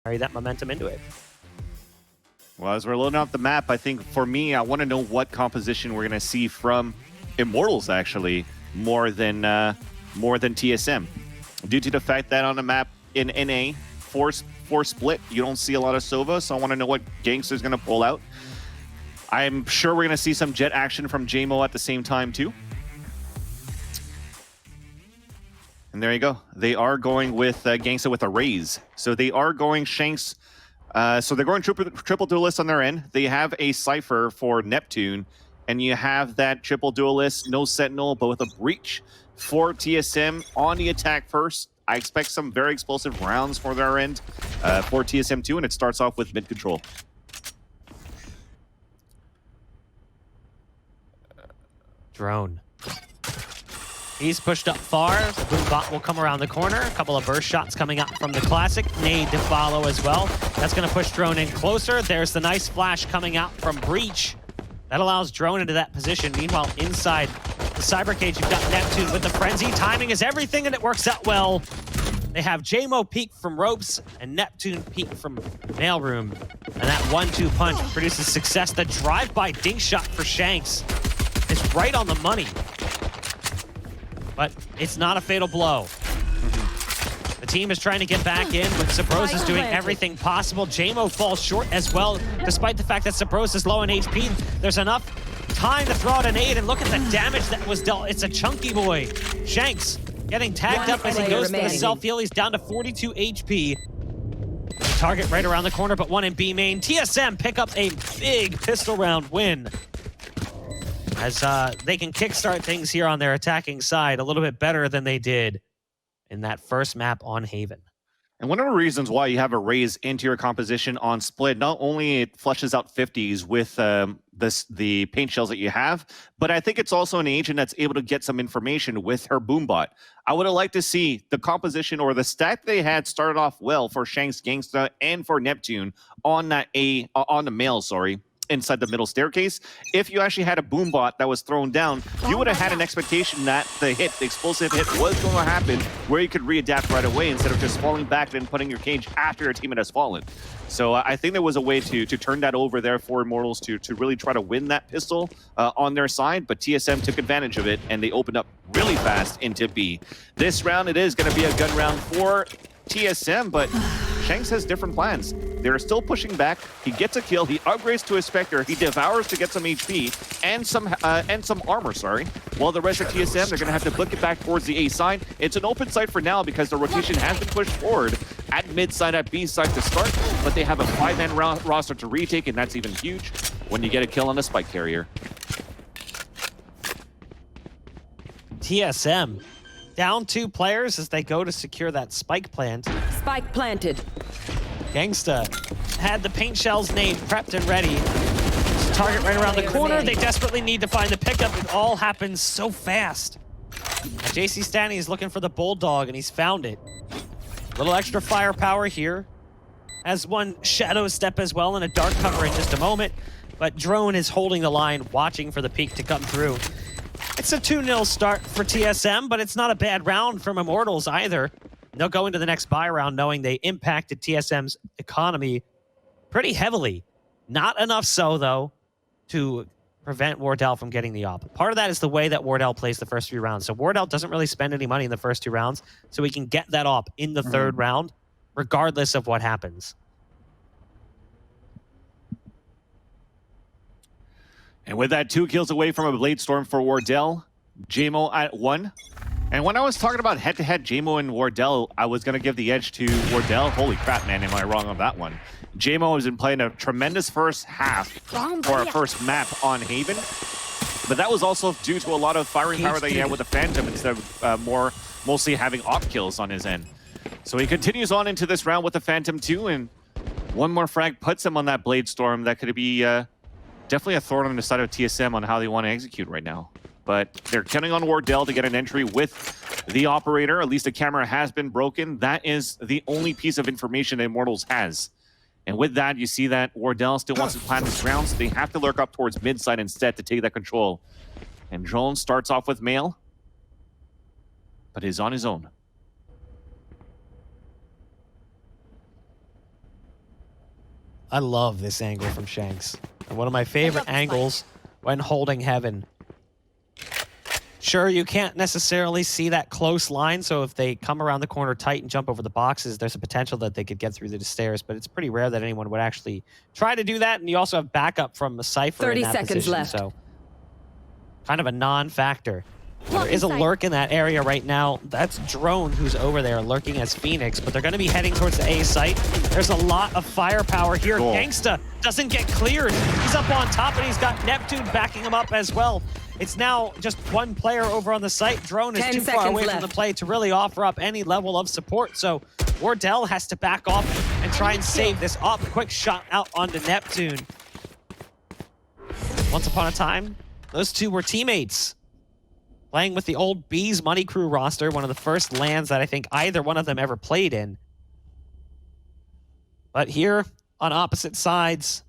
carry that momentum into it. Well, as we're loading up the map, I think for me, I want to know what composition we're going to see from Immortals, actually, more than TSM. Due to the fact that on the map in NA, four split, you don't see a lot of Sova, so I want to know what Genghsta's going to pull out. I'm sure we're going to see some Jett action from jmoh at the same time, too. And there you go. They are going with Genghsta with a Raze. So they are going shanks. So they're going triple duelist on their end. They have a Cypher for Neptune. And you have that triple duelist, no Sentinel, but with a breach for TSM on the attack first. I expect some very explosive rounds for their end for TSM 2, and it starts off with mid control. Drone. He's pushed up far. The boom bot will come around the corner. A couple of burst shots coming up from the classic. Nade to follow as well. That's going to push Drone in closer. There's the nice flash coming out from Breach. That allows Drone into that position. Meanwhile, inside the Cyber Cage, you've got Neptune with the Frenzy. Timing is everything, and it works out well. They have jmoh peek from Ropes and Neptune peek from Mailroom. And that 1-2 punch produces success. The drive-by dink shot for Shanks is right on the money. But it's not a fatal blow. The team is trying to get back in, but Subroza's doing everything possible. jmoh falls short as well, despite the fact that Subroza's low on HP. There's enough time to throw out a nade, and look at the damage that was dealt. It's a chunky boy. Shanks getting tagged up as he goes for the self-heal. He's down to 42 HP. Target right around the corner, but one in B main. TSM pick up a big pistol round win, as they can kickstart things here on their attacking side a little bit better than they did in that first map on Haven. And one of the reasons why you have a Raze into your composition on split, not only it flushes out 50s with the paint shells that you have, but I think it's also an agent that's able to get some information with her boombot. I would have liked to see the composition or the stack they had started off well for Shanks, Genghsta, and for Neptune on that on the mail, inside the middle staircase. If you actually had a boombot that was thrown down, you would have had an expectation that the explosive hit was going to happen where you could readapt right away instead of just falling back and putting your cage after your teammate has fallen. So I think there was a way to turn that over there for Immortals to really try to win that pistol on their side, but TSM took advantage of it and they opened up really fast into B. This round, it is going to be a gun round for TSM, but Shanks has different plans. They're still pushing back. He gets a kill. He upgrades to a Spectre. He devours to get some HP and some armor, While the rest of TSM, they're going to have to book it back towards the A side. It's an open site for now because the rotation has been pushed forward at mid side, at B side to start, but they have a 5-man roster to retake, and that's even huge when you get a kill on a spike carrier. TSM down 2 players as they go to secure that spike plant. Spike planted. Genghsta had the paint shells nade prepped and ready. Target right around the corner. They desperately need to find the pickup. It all happens so fast. jcStani is looking for the Bulldog, and he's found it. A little extra firepower here. Has one shadow step as well and a dark cover in just a moment. But Drone is holding the line, watching for the peak to come through. It's a 2-0 start for TSM, but it's not a bad round from Immortals either. They'll go into the next buy round knowing they impacted TSM's economy pretty heavily. Not enough so, though, to prevent Wardell from getting the op. Part of that is the way that Wardell plays the first 3 rounds. So Wardell doesn't really spend any money in the first 2 rounds, so he can get that op in the 3rd round, regardless of what happens. And with that, 2 kills away from a Blade Storm for Wardell, jmoh at 1. And when I was talking about head-to-head jmoh and Wardell, I was going to give the edge to Wardell. Holy crap, man, am I wrong on that one. jmoh has been playing a tremendous first half for a first map on Haven. But that was also due to a lot of firing power that he had with the Phantom instead of mostly having op kills on his end. So he continues on into this round with the Phantom 2, and one more frag puts him on that Blade Storm that could be definitely a thorn on the side of TSM on how they want to execute right now. But they're counting on Wardell to get an entry with the operator. At least the camera has been broken. That is the only piece of information that Immortals has. And with that, you see that Wardell still wants to plan this round, so they have to lurk up towards mid side instead to take that control. And Drone starts off with Mail, but is on his own. I love this angle from Shanks. And one of my favorite angles when holding heaven. Sure, you can't necessarily see that close line, so if they come around the corner tight and jump over the boxes, there's a potential that they could get through the stairs, but it's pretty rare that anyone would actually try to do that, and you also have backup from the Cypher in that 30 seconds position, left. so kind of a non-factor. There is a lurk in that area right now. That's Drone who's over there lurking as Phoenix, but they're going to be heading towards the A site. There's a lot of firepower here. Cool. Genghsta doesn't get cleared. He's up on top, and he's got Neptune backing him up as well. It's now just one player over on the site. Drone is 10 too far seconds away left. from the play to really offer up any level of support, so Wardell has to back off and try and save this up. Quick shot out onto Neptune. Once upon a time, those two were teammates. Playing with the old Bees Money Crew roster, one of the first lands that I think either one of them ever played in. But here, on opposite sides,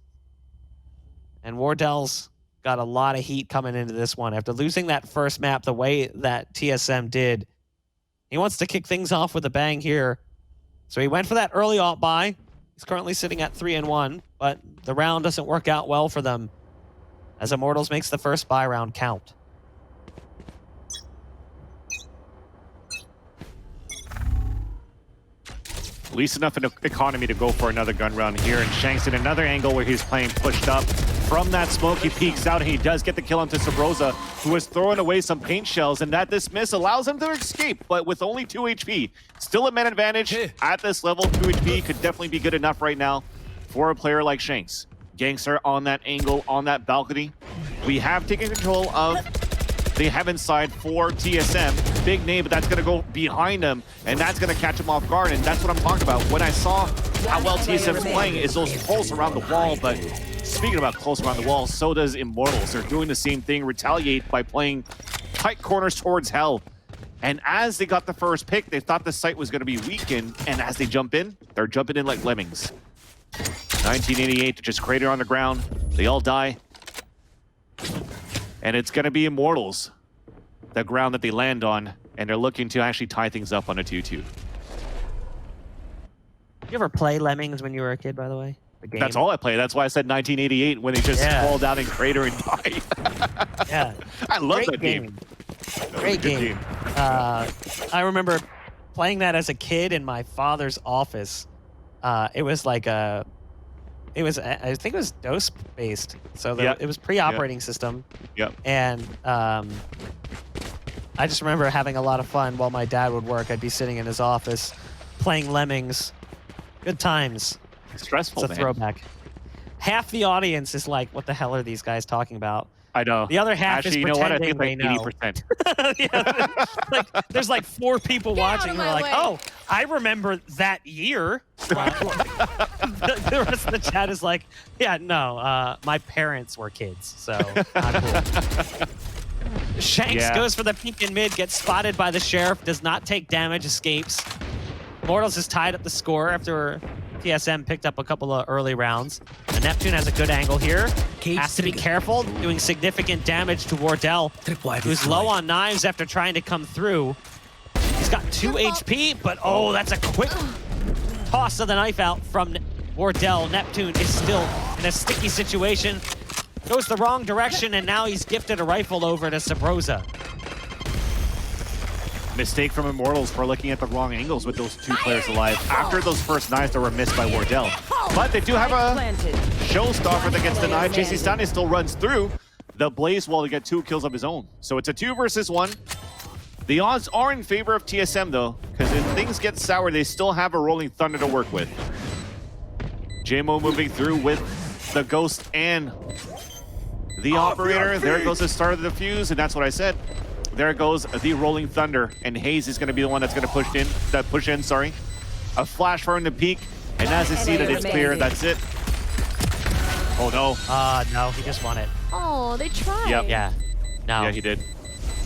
and Wardell's got a lot of heat coming into this one. After losing that first map the way that TSM did, he wants to kick things off with a bang here. So he went for that early ult buy. He's currently sitting at 3-1, but the round doesn't work out well for them, as Immortals makes the first buy round count. At least enough in the economy to go for another gun round here. And Shanks in another angle where he's playing pushed up. From that smoke, he peeks out and he does get the kill onto Subroza, who is throwing away some paint shells, and that dismiss allows him to escape, but with only 2 HP. Still a man advantage at this level. 2 HP could definitely be good enough right now for a player like Shanks. Genghsta on that angle, on that balcony. We have taken control of the heaven side for TSM. Big name, but that's going to go behind him, and that's going to catch him off guard, and that's what I'm talking about. When I saw how well TSM is playing is those pulls around the wall, but speaking about close around the wall, so does Immortals. They're doing the same thing, retaliate by playing tight corners towards hell. And as they got the first pick, they thought the site was going to be weakened, and as they jump in, they're jumping in like lemmings. 1988 just crater on the ground. They all die. And it's going to be Immortals, the ground that they land on, and they're looking to actually tie things up on a 2-2. You ever play Lemmings when you were a kid, by the way? The game? That's all I play. That's why I said 1988 when they just fall down and crater and die. Yeah. I love Great that game. Great game. I remember playing that as a kid in my father's office. It was like a... I think it was DOS based, so it was pre-operating system. Yep. And I just remember having a lot of fun while my dad would work. I'd be sitting in his office playing Lemmings. Good times. Stressful, It's a throwback. Half the audience is like, "What the hell are these guys talking about?" I know. The other half Actually, is you know what? I pretending think they like know. 80%. Yeah, like, there's like 4 people watching who are like, way. "Oh, I remember that year." The rest of the chat is like, "Yeah, no, my parents were kids, so not cool." Shanks goes for the peek in mid, gets spotted by the sheriff, does not take damage, escapes. Immortals has tied up the score after TSM picked up a couple of early rounds. And Neptune has a good angle here. Has to be careful, doing significant damage to Wardell, who's low on knives after trying to come through. He's got 2 HP, but oh, that's a quick toss of the knife out from Wardell. Neptune is still in a sticky situation. Goes the wrong direction, and now he's gifted a rifle over to Subroza. Mistake from Immortals for looking at the wrong angles with those 2 players alive after those first knives that were missed by Wardell. But they do have a showstopper that gets denied. jcStani still runs through the blaze wall to get 2 kills of his own. So it's a 2 versus 1. The odds are in favor of TSM though, because if things get sour, they still have a rolling thunder to work with. jmoh moving through with the ghost and the operator. There goes the start of the fuse, and that's what I said. There goes the rolling thunder, and Hazed is going to be the one that's going to push in. A flash for him to peek, and as they see that it's clear, that's it. Oh no! No, he just won it. Oh, they tried. Yep. Yeah. No. Yeah, he did.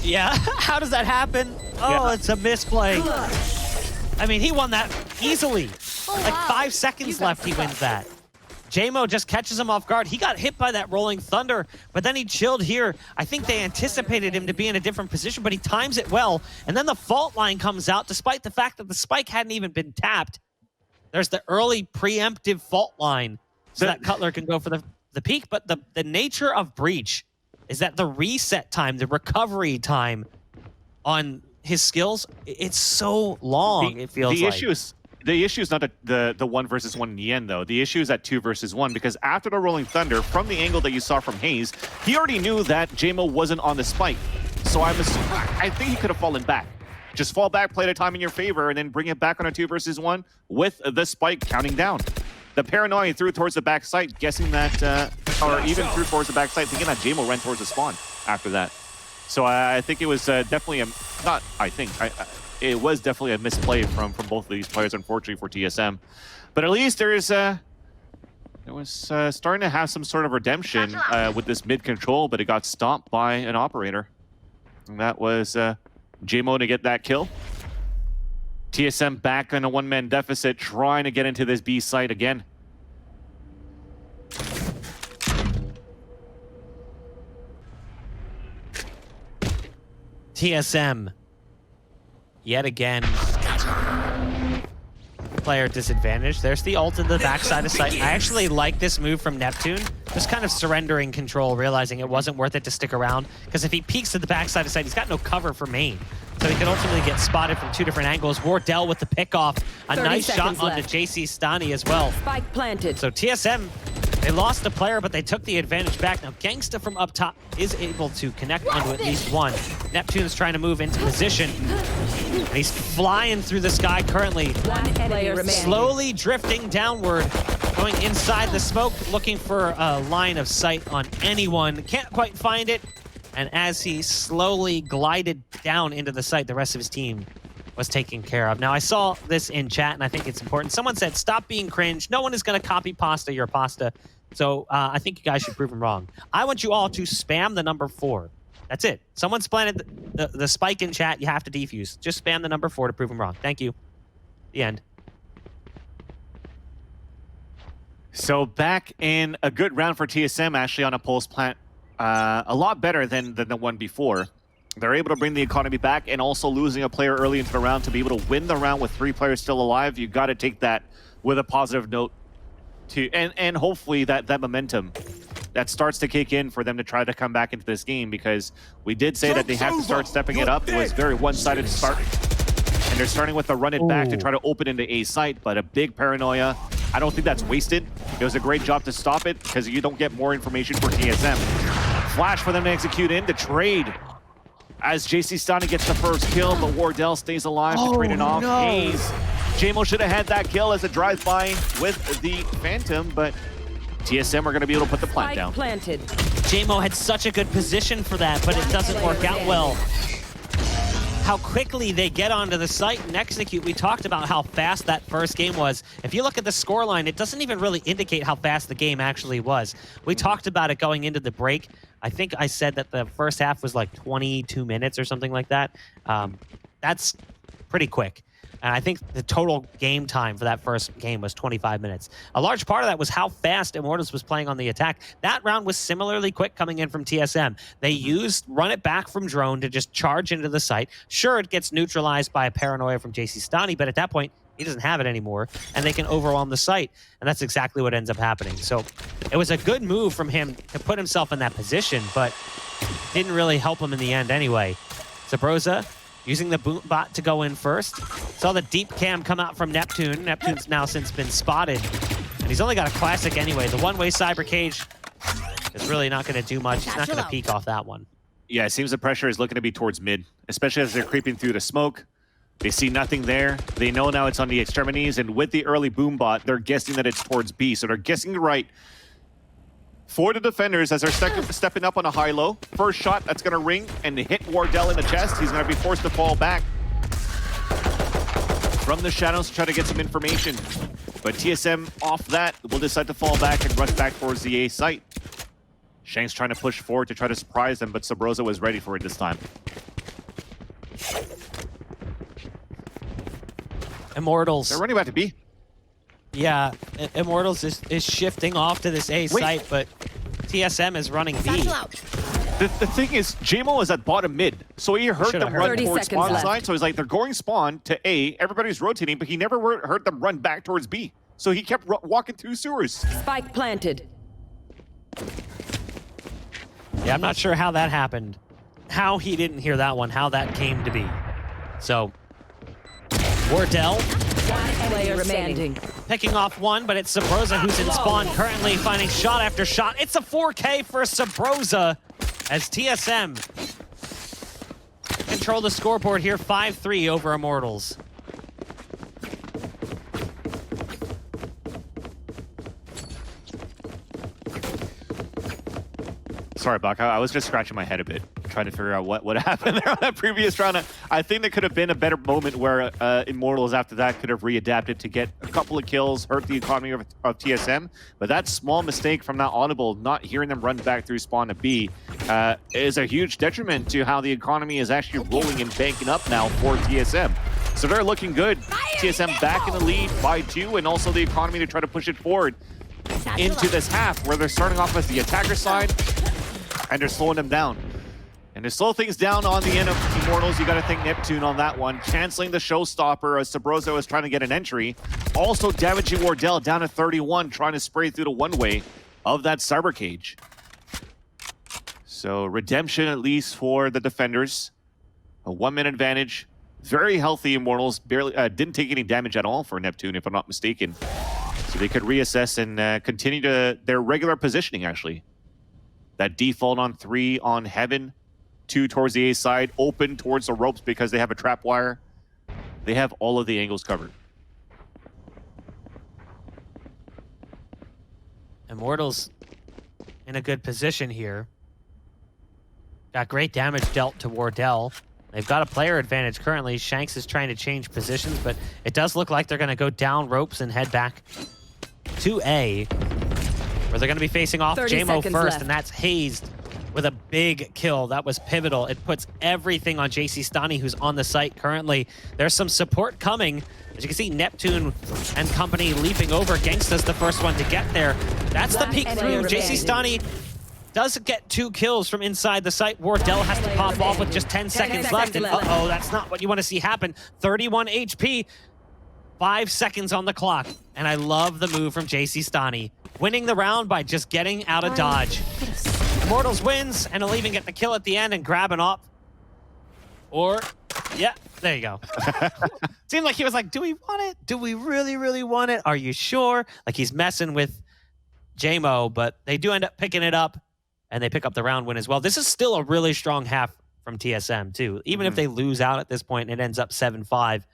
Yeah. How does that happen? Oh, it's a misplay. I mean, he won that easily. Like 5 seconds left, he wins that. jmoh just catches him off guard. He got hit by that rolling thunder, but then he chilled here. I think they anticipated him to be in a different position, but he times it well. And then the fault line comes out, despite the fact that the spike hadn't even been tapped. There's the early preemptive fault line so that Cutler can go for the peak. But the nature of Breach is that the reset time, the recovery time on his skills, it's so long, it feels the like. The issue is not the 1 versus 1 in the end, though. The issue is at 2 versus 1, because after the Rolling Thunder, from the angle that you saw from Hazed, he already knew that jmoh wasn't on the spike. So I think he could have fallen back. Just fall back, play the time in your favor, and then bring it back on a 2 versus 1 with the spike counting down. The paranoia threw towards the backside, guessing that, or even threw towards the backside, thinking that jmoh ran towards the spawn after that. So I think it was definitely it was definitely a misplay from both of these players, unfortunately, for TSM. But at least it was starting to have some sort of redemption with this mid control, but it got stopped by an operator. And that was jmoh to get that kill. TSM back on a one-man deficit, trying to get into this B site again. TSM, yet again, player disadvantage. There's the ult in the backside of site. I actually like this move from Neptune, just kind of surrendering control, realizing it wasn't worth it to stick around, because if he peeks to the backside of site, he's got no cover for main. So he can ultimately get spotted from 2 different angles. Wardell with the pickoff. A nice shot onto jcStani as well. Spike planted. So TSM, they lost the player, but they took the advantage back. Now Genghsta from up top is able to connect onto at least one. Neptune's trying to move into position. And he's flying through the sky currently. Slowly drifting downward, going inside the smoke, looking for a line of sight on anyone. Can't quite find it. And as he slowly glided down into the site, the rest of his team was taken care of. Now, I saw this in chat, and I think it's important. Someone said, stop being cringe. No one is going to copy pasta your pasta. So I think you guys should prove them wrong. I want you all to spam the number 4. That's it. Someone's planted the spike in chat. You have to defuse. Just spam the number 4 to prove them wrong. Thank you. The end. So back in a good round for TSM, actually, on a pulse plant. A lot better than the one before. They're able to bring the economy back, and also losing a player early into the round to be able to win the round with 3 players still alive. You got to take that with a positive note, and hopefully that momentum that starts to kick in for them to try to come back into this game, because we did say that they have to start stepping it up. It was very one-sided to start, and they're starting with the run it back to try to open into A site, but a big paranoia. I don't think that's wasted. It was a great job to stop it, because you don't get more information for TSM. Flash for them to execute in, to trade. As jcStani gets the first kill, but Wardell stays alive to trade it off. Hayes. jmoh should have had that kill as it drives by with the Phantom, but TSM are going to be able to put the plant down. Planted. jmoh had such a good position for that, but it doesn't work out well. How quickly they get onto the site and execute. We talked about how fast that first game was. If you look at the scoreline, it doesn't even really indicate how fast the game actually was. We talked about it going into the break. I think I said that the first half was like 22 minutes or something like that. That's pretty quick. And I think the total game time for that first game was 25 minutes. A large part of that was how fast Immortals was playing on the attack. That round was similarly quick coming in from TSM. They used run it back from drone to just charge into the site. Sure, it gets neutralized by a paranoia from jcStani, but at that point, he doesn't have it anymore, and they can overwhelm the site. And that's exactly what ends up happening. So it was a good move from him to put himself in that position, but didn't really help him in the end anyway. Subroza using the boot bot to go in first. Saw the deep cam come out from Neptune. Neptune's now since been spotted. And he's only got a classic anyway. The one-way cyber cage is really not going to do much. He's not going to peek off that one. Yeah, it seems the pressure is looking to be towards mid, especially as they're creeping through the smoke. They see nothing there. They know now it's on the extremities, and with the early boom bot, they're guessing that it's towards B. So they're guessing right for the defenders as they're stepping up on a high-low. First shot, that's going to ring and hit Wardell in the chest. He's going to be forced to fall back from the shadows to try to get some information. But TSM off that will decide to fall back and rush back towards the A site. Shanks trying to push forward to try to surprise them, but Subroza was ready for it this time. Immortals. They're running back to B. Yeah, Immortals is shifting off to this A site, but TSM is running B. The thing is, jmoh is at bottom mid, so he heard them run towards spawn side, so he's like, they're going spawn to A, everybody's rotating, but he never heard them run back towards B. so he kept walking through sewers. Spike planted. Yeah, I'm not sure how that happened. How he didn't hear that one, how that came to be. So, Wardell Player remaining. picking off one, but it's Subroza who's in spawn, currently finding shot after shot. It's a 4K for Subroza as TSM control the scoreboard here, 5-3 over Immortals. Sorry, Buck. I was just scratching my head a bit, trying to figure out what happened there on that previous round. I think there could have been a better moment where Immortals after that could have readapted to get a couple of kills, hurt the economy of TSM. But that small mistake from that audible, not hearing them run back through spawn to B, is a huge detriment to how the economy is actually rolling and banking up now for TSM. So they're looking good. TSM back in the lead by 2, and also the economy to try to push it forward into this half where they're starting off as the attacker side. And they're slowing them down. And to slow things down on the end of Immortals, you got to think Neptune on that one. Canceling the showstopper as Subroza was trying to get an entry. Also damaging Wardell down to 31, trying to spray through the one-way of that cyber cage. So redemption at least for the defenders. A 1-minute advantage. Very healthy Immortals. Barely didn't take any damage at all for Neptune, if I'm not mistaken. So they could reassess and continue to their regular positioning, actually. That default on 3 on Heaven, 2 towards the A side, open towards the ropes because they have a trap wire. They have all of the angles covered. Immortals in a good position here. Got great damage dealt to Wardell. They've got a player advantage currently. Shanks is trying to change positions, but it does look like they're going to go down ropes and head back to A, where they're going to be facing off jmoh first, left. and that's hazed with a big kill. That was pivotal. It puts everything on jcStani, who's on the site currently. There's some support coming. As you can see, Neptune and company leaping over. Genghsta's the first one to get there. That's the peek through. jcStani does get 2 kills from inside the site. Wardell has to pop off with just 10 seconds left, and uh-oh, that's not what you want to see happen. 31 HP, 5 seconds on the clock, and I love the move from jcStani. Winning the round by just getting out of dodge. Immortals wins, and he'll even get the kill at the end and grab an op. Or, yeah, there you go. Seemed like he was like, do we want it? Do we really, really want it? Are you sure? Like he's messing with jmoh, but they do end up picking it up, and they pick up the round win as well. This is still a really strong half from TSM, too. Even if they lose out at this point and it ends up 7-5,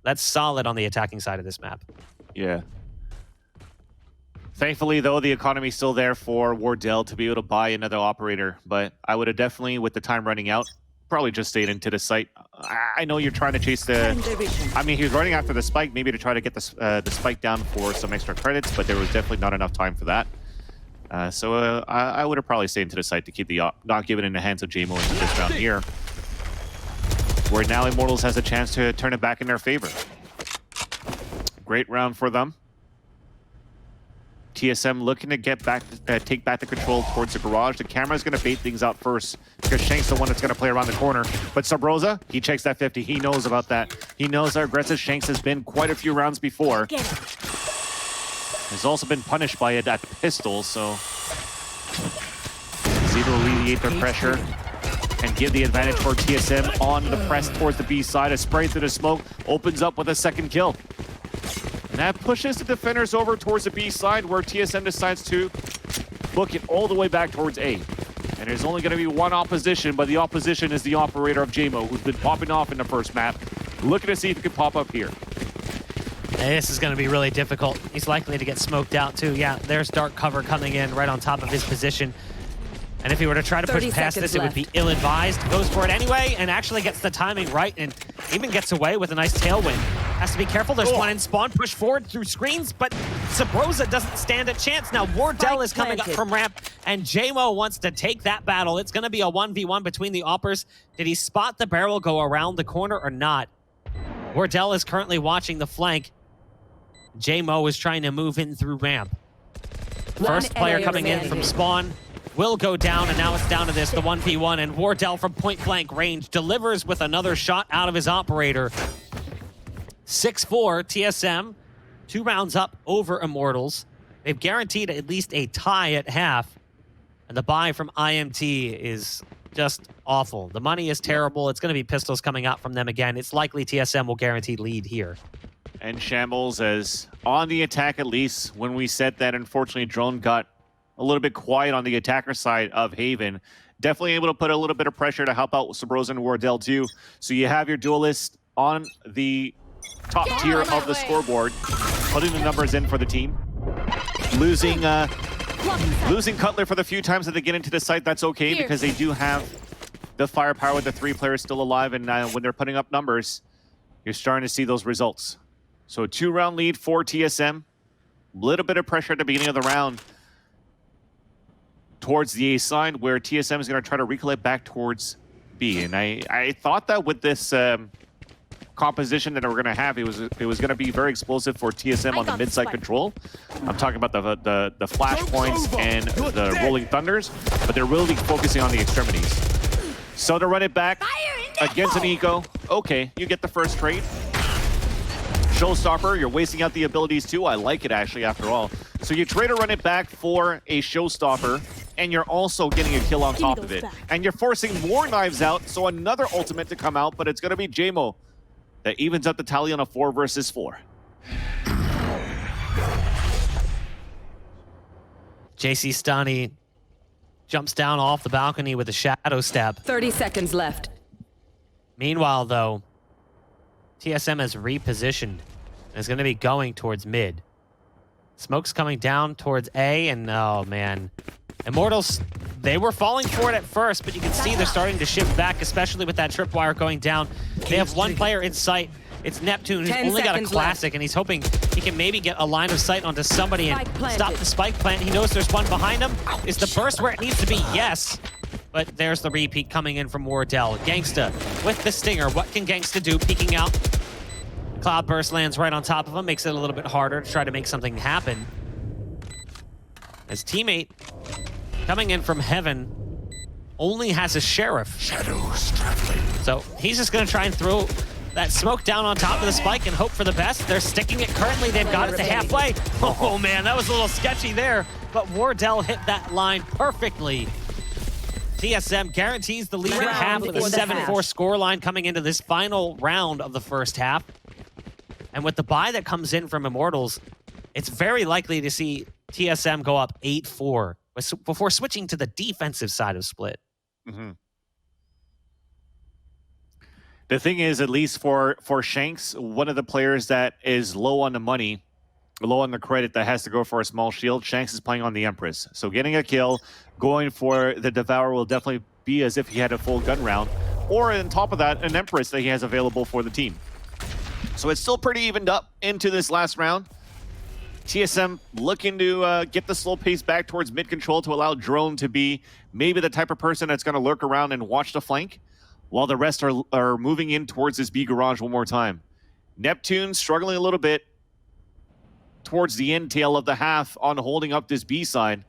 that's solid on the attacking side of this map. Yeah. Thankfully, though, the economy's still there for Wardell to be able to buy another operator. But I would have definitely, with the time running out, probably just stayed into the site. I know you're trying to chase the... I mean, he was running after the spike, maybe to try to get the spike down for some extra credits, but there was definitely not enough time for that. So I would have probably stayed into the site to keep the not given in the hands of jmoh in this round here, where now Immortals has a chance to turn it back in their favor. Great round for them. TSM looking to get back, take back the control towards the garage. The camera's going to bait things out first because Shanks the one that's going to play around the corner. But Subroza, he checks that 50. He knows about that. He knows how aggressive Shanks has been quite a few rounds before. He's also been punished by that pistol, so he's able to alleviate their pressure and give the advantage for TSM on the press towards the B side. A spray through the smoke opens up with a second kill. And that pushes the defenders over towards the B side, where TSM decides to book it all the way back towards A. And there's only going to be one opposition, but the opposition is the operator of jmoh, who's been popping off in the first map. Looking to see if he can pop up here. This is going to be really difficult. He's likely to get smoked out, too. Yeah, there's dark cover coming in right on top of his position. And if he were to try to push past this, it would be ill-advised. Goes for it anyway and actually gets the timing right and even gets away with a nice tailwind. Has to be careful. There's one in spawn. Push forward through screens, but Subroza doesn't stand a chance. Now Wardell is coming up from ramp, and jmoh wants to take that battle. It's going to be a 1v1 between the oppers. Did he spot the barrel go around the corner or not? Wardell is currently watching the flank. jmoh is trying to move in through ramp. First player coming in from spawn will go down, and now it's down to this, the 1v1, and Wardell from point-blank range delivers with another shot out of his operator. 6-4 TSM 2 rounds up over Immortals. They've guaranteed at least a tie at half. And the buy from IMT is just awful. The money is terrible. It's going to be pistols coming out from them again. It's likely TSM will guarantee lead here. And Shambles is on the attack at least. When we said that, unfortunately, Drone got a little bit quiet on the attacker side of Haven. Definitely able to put a little bit of pressure to help out with Subroza and Wardell too. So you have your duelist on the top tier of the scoreboard, putting the numbers in for the team. Losing Cutler for the few times that they get into the site, that's okay because they do have the firepower with the 3 players still alive, and when they're putting up numbers, you're starting to see those results. So 2-round lead for TSM. Little bit of pressure at the beginning of the round towards the A side, where TSM is going to try to recollect back towards B. And I thought that with this composition that we're going to have, it was going to be very explosive for TSM on the mid-side control. I'm talking about the flash points and the rolling thunders, but they're really focusing on the extremities. So to run it back against an eco, okay, you get the first trade. Showstopper, you're wasting out the abilities too. I like it actually after all. So you trade or run it back for a Showstopper, and you're also getting a kill on top of it. And you're forcing more knives out, so another ultimate to come out, but it's going to be jmoh that evens up the tally on a 4 versus 4. jcStani jumps down off the balcony with a shadow step. 30 seconds left. Meanwhile, though, TSM has repositioned and is going to be going towards mid. Smoke's coming down towards A, and oh man. Immortals, they were falling for it at first, but you can see they're starting to shift back, especially with that tripwire going down. They have 1 player in sight. It's neptune, who's only got a classic, and he's hoping he can maybe get a line of sight onto somebody and stop the spike plant. He knows there's one behind him. Is the burst where it needs to be? Yes. But there's the repeat coming in from Wardell. Genghsta with the stinger. What can Genghsta do? Peeking out. Cloud burst lands right on top of him, makes it a little bit harder to try to make something happen. His teammate coming in from heaven only has a sheriff. Shadows traveling. So he's just going to try and throw that smoke down on top of the spike and hope for the best. They're sticking it currently. They've got it to halfway. Oh man, that was a little sketchy there. But Wardell hit that line perfectly. TSM guarantees the lead at half with a 7-4 scoreline coming into this final round of the first half. And with the buy that comes in from Immortals, it's very likely to see TSM go up 8-4 before switching to the defensive side of Split. Mm-hmm. The thing is, at least for Shanks, one of the players that is low on the money, low on the credit, that has to go for a small shield, Shanks is playing on the Empress. So getting a kill, going for the Devour will definitely be as if he had a full gun round. Or on top of that, an Empress that he has available for the team. So it's still pretty evened up into this last round. TSM looking to get the slow pace back towards mid-control to allow Drone to be maybe the type of person that's going to lurk around and watch the flank, while the rest are moving in towards this B garage one more time. Neptune struggling a little bit towards the end tail of the half on holding up this B side.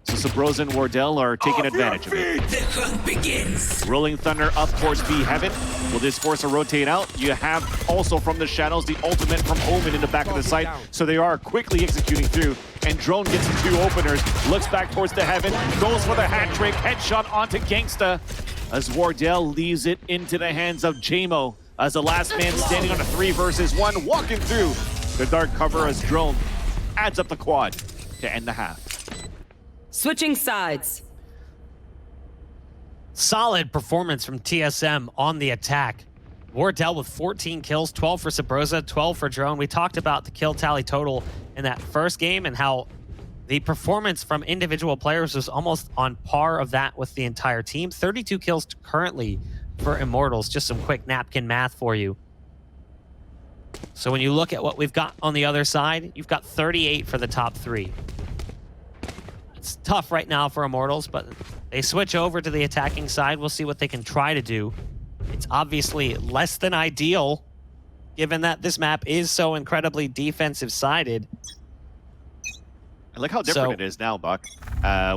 So Subroza and Wardell are taking advantage of it. The hunt begins. Rolling Thunder up towards B heaven. Will this force a rotate out? You have also from the shadows the ultimate from Omen in the back of the site. So they are quickly executing through. And Drone gets the 2 openers. Looks back towards the heaven. Goes for the hat trick. Headshot onto Genghsta. As Wardell leaves it into the hands of jmoh. As the last man standing on a 3 versus 1. Walking through the dark cover as Drone adds up the quad to end the half. Switching sides. Solid performance from TSM on the attack. Wardell with 14 kills, 12 for Subroza, 12 for Drone. We talked about the kill tally total in that first game and how the performance from individual players was almost on par of that with the entire team. 32 kills currently for Immortals. Just some quick napkin math for you. So when you look at what we've got on the other side, you've got 38 for the top 3. It's tough right now for Immortals, but they switch over to the attacking side. We'll see what they can try to do. It's obviously less than ideal, given that this map is so incredibly defensive-sided. I like how different it is now, Buck,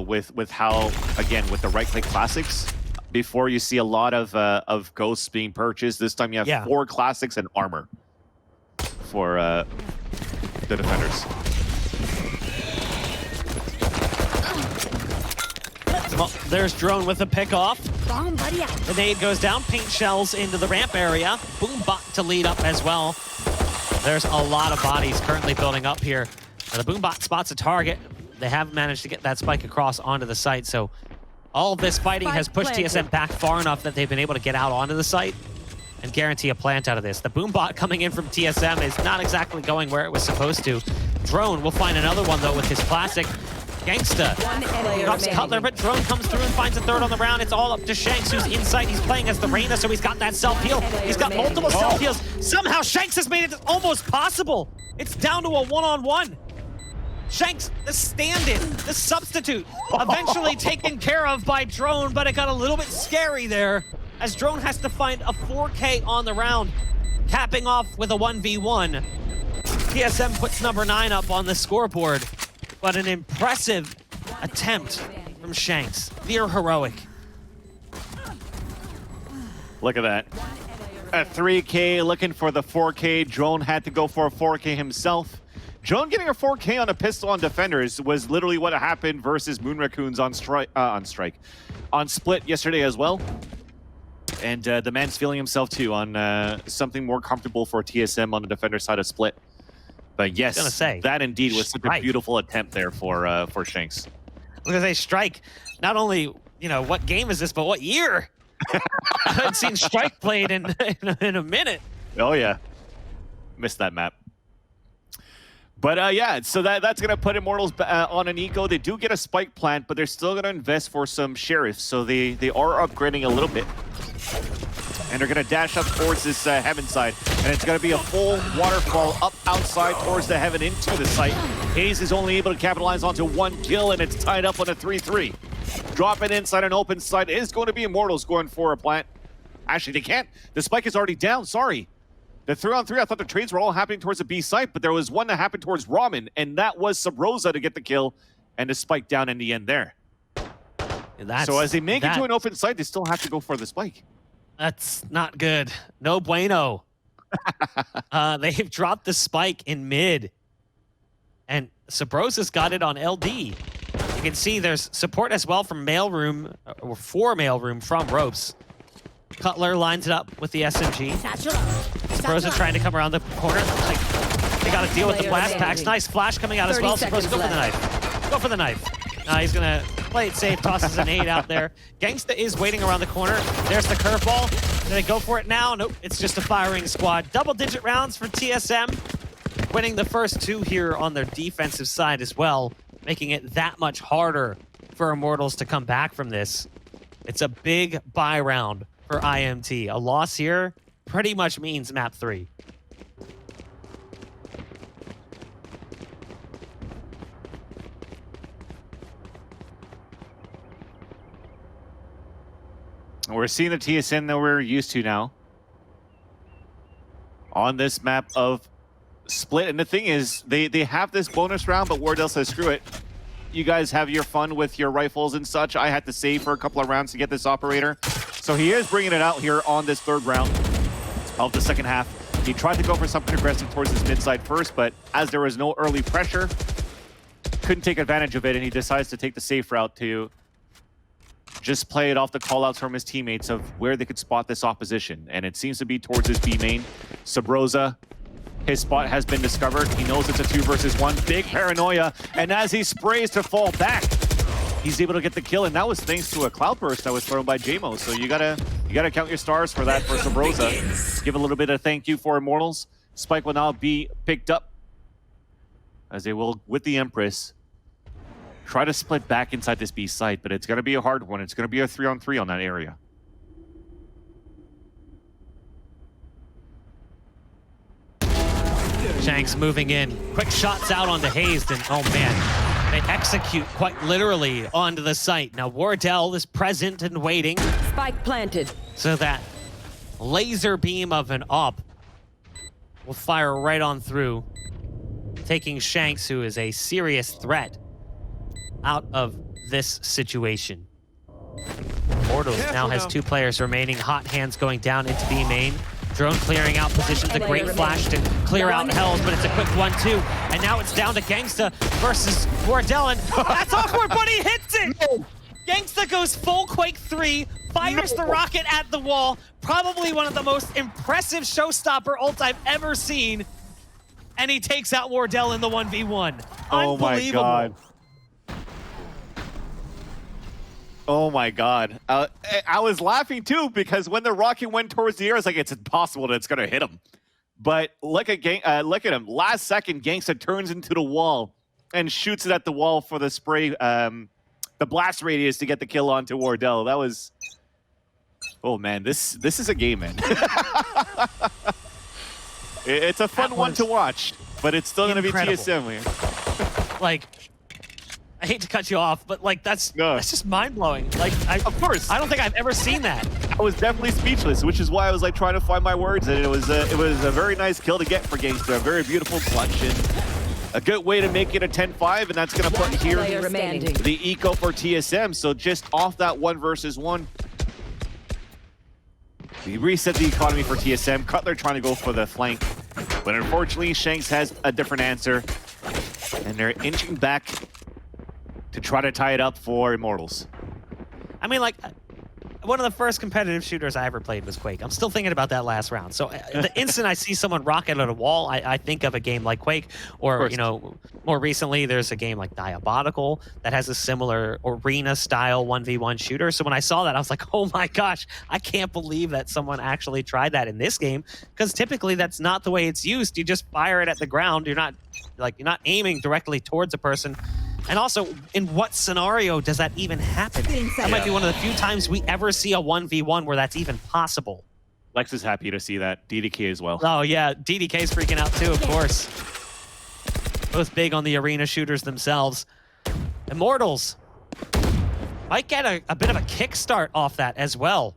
with how, again, with the right-click classics, before you see a lot of ghosts being purchased. This time you have 4 classics and armor for the defenders. Well, there's Drone with a pick off. The nade goes down, paint shells into the ramp area. Boombot to lead up as well. There's a lot of bodies currently building up here. The Boombot spots a target. They have managed to get that spike across onto the site, so all of this fighting has pushed TSM back far enough that they've been able to get out onto the site and guarantee a plant out of this. The Boombot coming in from TSM is not exactly going where it was supposed to. Drone will find another one, though, with his classic. Genghsta drops Cutler, but Drone comes through and finds a third on the round. It's all up to Shanks, who's inside. He's playing as the Reyna, so he's got that self-heal. He's got multiple self-heals. Somehow Shanks has made it almost possible. It's down to a one-on-one. Shanks, the stand-in, the substitute, eventually taken care of by Drone, but it got a little bit scary there as Drone has to find a 4K on the round, capping off with a 1v1. TSM puts number 9 up on the scoreboard. But an impressive attempt from Shanks. Near heroic. Look at that. A 3K looking for the 4K. Drone had to go for a 4K himself. Drone getting a 4K on a pistol on defenders was literally what happened versus Moon Raccoons on Split yesterday as well. And the man's feeling himself too on something more comfortable for TSM on the defender side of Split. But yes, that indeed was such a beautiful attempt there for Shanks. I was gonna say, Strike, not only, you know, what game is this, but what year? I haven't seen Strike played in a minute. Oh yeah, missed that map. But yeah, so that's gonna put Immortals on an eco. They do get a spike plant, but they're still gonna invest for some sheriffs, so they are upgrading a little bit. And they're going to dash up towards this heaven side. And it's going to be a full waterfall up outside towards the heaven into the site. Hazed is only able to capitalize onto 1 kill, and it's tied up on a 3-3. Dropping inside an open site is going to be Immortals going for a plant. Actually, they can't. The spike is already down. Sorry. The 3-on-3, I thought the trades were all happening towards the B site, but there was one that happened towards Ramen, and that was Subroza to get the kill, and the spike down in the end there. So as they make it to an open site, they still have to go for the spike. That's not good. No bueno. They've dropped the spike in mid. And Subroza's got it on LD. You can see there's support as well from Mailroom, or for Mailroom from Ropes. Cutler lines it up with the SMG. Subroza trying to come around the corner. They got to deal with the blast packs. Nice flash coming out as well. Subroza, go for the knife. Go for the knife. He's going to play it safe, tosses an 8 out there. Genghsta is waiting around the corner. There's the curveball. Do they go for it now? Nope, it's just a firing squad. Double-digit rounds for TSM, winning the first 2 here on their defensive side as well, making it that much harder for Immortals to come back from this. It's a big buy round for IMT. A loss here pretty much means map 3. We're seeing the TSM that we're used to now on this map of Split. And the thing is, they have this bonus round, but Wardell says, screw it. You guys have your fun with your rifles and such. I had to save for a couple of rounds to get this operator. So he is bringing it out here on this 3rd round of the 2nd half. He tried to go for something aggressive towards his mid side first, but as there was no early pressure, couldn't take advantage of it, and he decides to take the safe route to just play it off the callouts from his teammates of where they could spot this opposition. And it seems to be towards his B main. Subroza, his spot has been discovered. He knows it's a 2 versus 1. Big paranoia. And as he sprays to fall back, he's able to get the kill. And that was thanks to a cloud burst that was thrown by jmoh. So you gotta count your stars for that for Subroza. Give a little bit of thank you for Immortals. Spike will now be picked up, as they will with the Empress. Try to split back inside this B site, but it's going to be a hard one. It's going to be a 3-on-3 on that area. Shanks moving in. Quick shots out onto Hazed, and oh man, they execute quite literally onto the site. Now Wardell is present and waiting. Spike planted. So that laser beam of an op will fire right on through, taking Shanks, who is a serious threat, out of this situation. Immortals now has 2 players remaining. Hot hands going down into B main. Drone clearing out positions, a great flash to clear out Hells, but it's a quick 1-2. And now it's down to Genghsta versus Wardell, and that's awkward, but he hits it! No. Genghsta goes full Quake 3, fires the rocket at the wall, probably one of the most impressive showstopper ults I've ever seen, and he takes out Wardell in the 1v1. Oh my Unbelievable. god. Oh my god. I was laughing too because when the rocket went towards the air, I was like, it's impossible that it's going to hit him. But look at him. Last second, Genghsta turns into the wall and shoots it at the wall for the spray, the blast radius to get the kill onto Wardell. That was... Oh man, this is a game, man. It's a fun one to watch, but it's still going to be TSM here. Like, I hate to cut you off, but like that's just mind blowing. Like, of course, I don't think I've ever seen that. I was definitely speechless, which is why I was like trying to find my words, and it was a very nice kill to get for Genghsta, a very beautiful clutch, and a good way to make it a 10-5, and that's going to put here the eco for TSM. So just off that 1 versus 1, we reset the economy for TSM. Cutler trying to go for the flank, but unfortunately, Shanks has a different answer, and they're inching back to try to tie it up for Immortals. I mean, like, one of the first competitive shooters I ever played was Quake. I'm still thinking about that last round. So the instant I see someone rocket at a wall, I think of a game like Quake, or, you know, more recently, there's a game like Diabolical that has a similar arena-style 1v1 shooter. So when I saw that, I was like, oh my gosh, I can't believe that someone actually tried that in this game, because typically that's not the way it's used. You just fire it at the ground. You're not aiming directly towards a person. And also, in what scenario does that even happen? That might be one of the few times we ever see a 1v1 where that's even possible. Lex is happy to see that. DDK as well. Oh yeah, DDK's freaking out too, of course. Both big on the arena shooters themselves. Immortals might get a bit of a kickstart off that as well.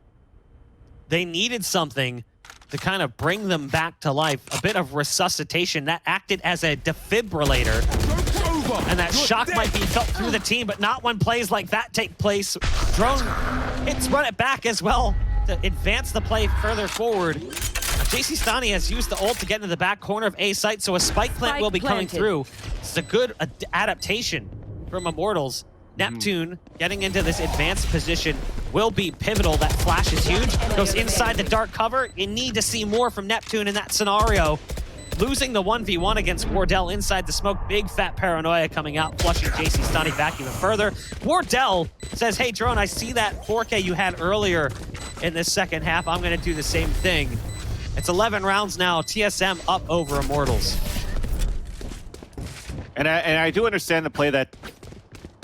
They needed something to kind of bring them back to life. A bit of resuscitation that acted as a defibrillator. And that shock might be felt through the team, but not when plays like that take place. Drone hits run it back as well to advance the play further forward. jcStani has used the ult to get into the back corner of A site, so a spike plant will be coming through. It's a good adaptation from Immortals. Neptune getting into this advanced position will be pivotal. That flash is huge. Goes inside the dark cover. You need to see more from Neptune in that scenario. Losing the 1v1 against Wardell inside the smoke. Big fat paranoia coming out, flushing jcStani back even further. Wardell says, hey, Drone, I see that 4K you had earlier in this second half. I'm going to do the same thing. It's 11 rounds now. TSM up over Immortals. And I do understand the play that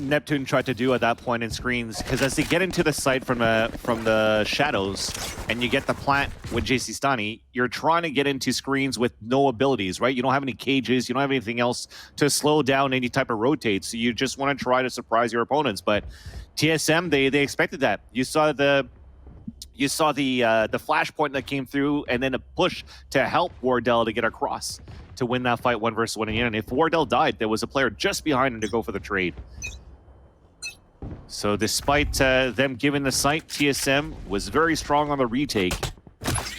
Neptune tried to do at that point in screens, because as they get into the site from the shadows and you get the plant with jcStani, you're trying to get into screens with no abilities, right? You don't have any cages, you don't have anything else to slow down any type of rotate, so you just want to try to surprise your opponents. But TSM, they expected that. You saw the flashpoint that came through, and then a push to help Wardell to get across to win that fight 1 versus 1 again. And if Wardell died, there was a player just behind him to go for the trade. So despite them giving the site, TSM was very strong on the retake.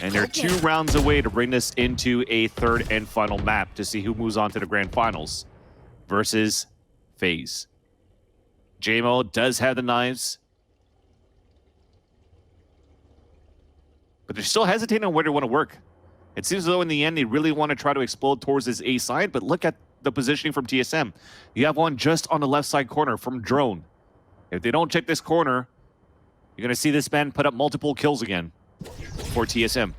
And they're 2 rounds away to bring this into a 3rd and final map to see who moves on to the grand finals versus FaZe. jmoh does have the knives, but they're still hesitating on where they want to work. It seems as though in the end they really want to try to explode towards this A side, but look at the positioning from TSM. You have one just on the left side corner from Drone. If they don't check this corner, you're going to see this man put up multiple kills again for TSM.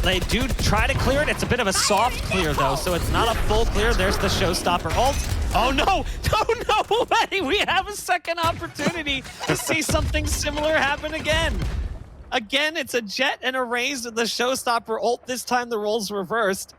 They do try to clear it. It's a bit of a soft clear, though, so it's not a full clear. There's the showstopper ult. Oh, no! Oh, no way! We have a second opportunity to see something similar happen again. Again, it's a Jett and a Raze with the showstopper ult. This time the roles reversed.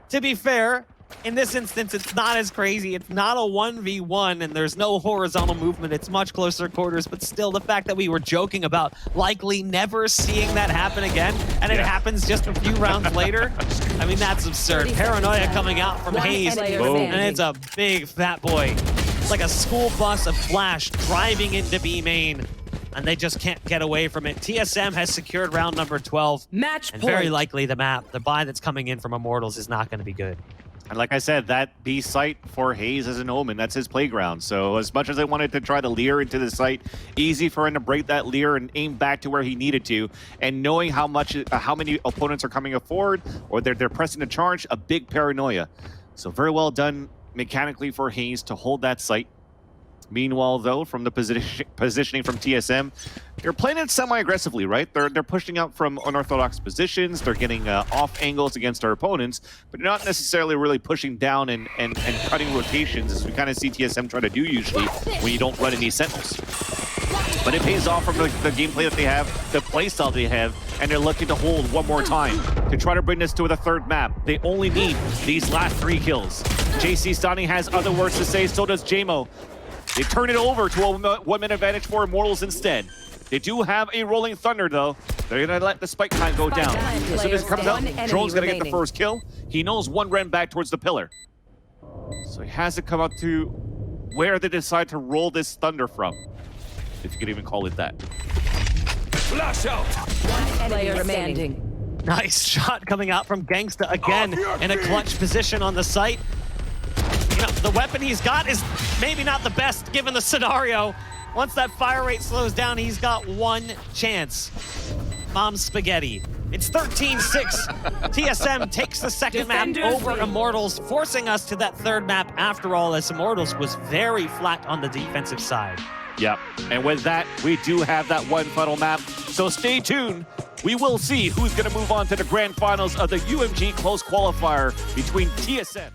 To be fair, in this instance, it's not as crazy. It's not a 1v1, and there's no horizontal movement. It's much closer quarters, but still, the fact that we were joking about likely never seeing that happen again, and it happens just a few rounds later, I mean, that's absurd. Paranoia coming out from hazed, and it's a big fat boy. It's like a school bus of Flash driving into B main. and they just can't get away from it. TSM has secured round number 12. Match And point. very likely the buy that's coming in from Immortals is not going to be good. And like I said, that B site for Hazed is an Omen. That's his playground. So as much as I wanted to try to leer into the site, easy for him to break that leer and aim back to where he needed to. And knowing how many opponents are coming forward or they're pressing the charge, a big paranoia. So very well done mechanically for Hazed to hold that site. Meanwhile, though, from the positioning from TSM, they're playing it semi-aggressively, right? They're pushing out from unorthodox positions. They're getting off angles against our opponents, but they're not necessarily really pushing down and cutting rotations, as we kind of see TSM try to do usually when you don't run any sentinels. But it pays off from the gameplay that they have, the playstyle they have, and they're looking to hold one more time to try to bring this to the third map. They only need these last 3 kills. jcStani has other words to say, so does jmoh. They turn it over to a 1-minute advantage for Immortals instead. They do have a rolling thunder, though. They're going to let the spike time go down. As soon as it comes out, Drone's going to get the first kill. He knows one ran back towards the pillar. So he has to come up to where they decide to roll this thunder from, if you could even call it that. Flash out. Player standing. Nice shot coming out from Genghsta again in a clutch position on the site. You know, the weapon he's got is maybe not the best given the scenario. Once that fire rate slows down, he's got one chance. Mom's spaghetti. It's 13-6. TSM takes the second map over Immortals, forcing us to that third map after all, as Immortals was very flat on the defensive side. Yep, and with that, we do have that one final map. So stay tuned. We will see who's going to move on to the grand finals of the UMG Close Qualifier between TSM